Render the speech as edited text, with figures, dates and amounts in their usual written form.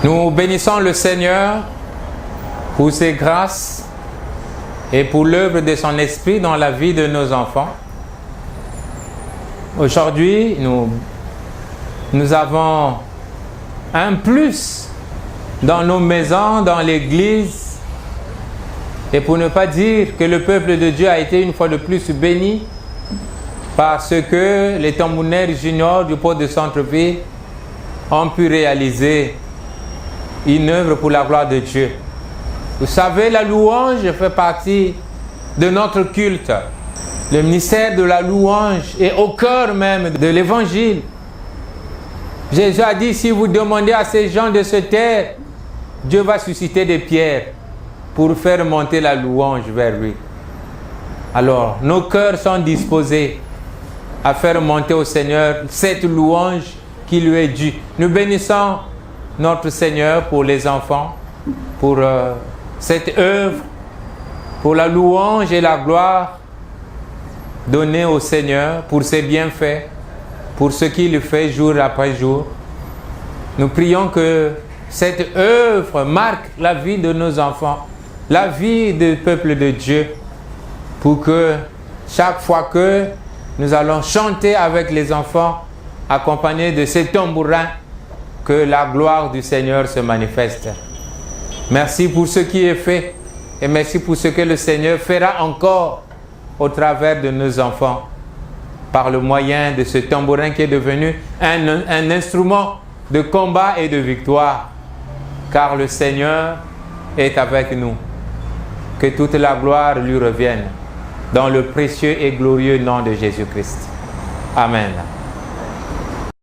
Nous bénissons le Seigneur pour ses grâces et pour l'œuvre de son esprit dans la vie de nos enfants. Aujourd'hui, nous avons un plus dans nos maisons, dans l'église, et pour ne pas dire que le peuple de Dieu a été une fois de plus béni parce que les tambourinaires juniors du pôle de centre-ville ont pu réaliser une œuvre pour la gloire de Dieu. Vous savez, la louange fait partie de notre culte. Le ministère de la louange est au cœur même de l'évangile. Jésus a dit, si vous demandez à ces gens de se taire, Dieu va susciter des pierres pour faire monter la louange vers lui. Alors, nos cœurs sont disposés à faire monter au Seigneur cette louange qui lui est due. Nous bénissons notre Seigneur pour les enfants, pour cette œuvre, pour la louange et la gloire donnée au Seigneur, pour ses bienfaits, pour ce qu'il fait jour après jour. Nous prions que cette œuvre marque la vie de nos enfants, la vie du peuple de Dieu, pour que chaque fois que nous allons chanter avec les enfants, accompagnés de ces tambourins, que la gloire du Seigneur se manifeste. Merci pour ce qui est fait et merci pour ce que le Seigneur fera encore au travers de nos enfants par le moyen de ce tambourin qui est devenu un instrument de combat et de victoire, car le Seigneur est avec nous. Que toute la gloire lui revienne dans le précieux et glorieux nom de Jésus-Christ. Amen.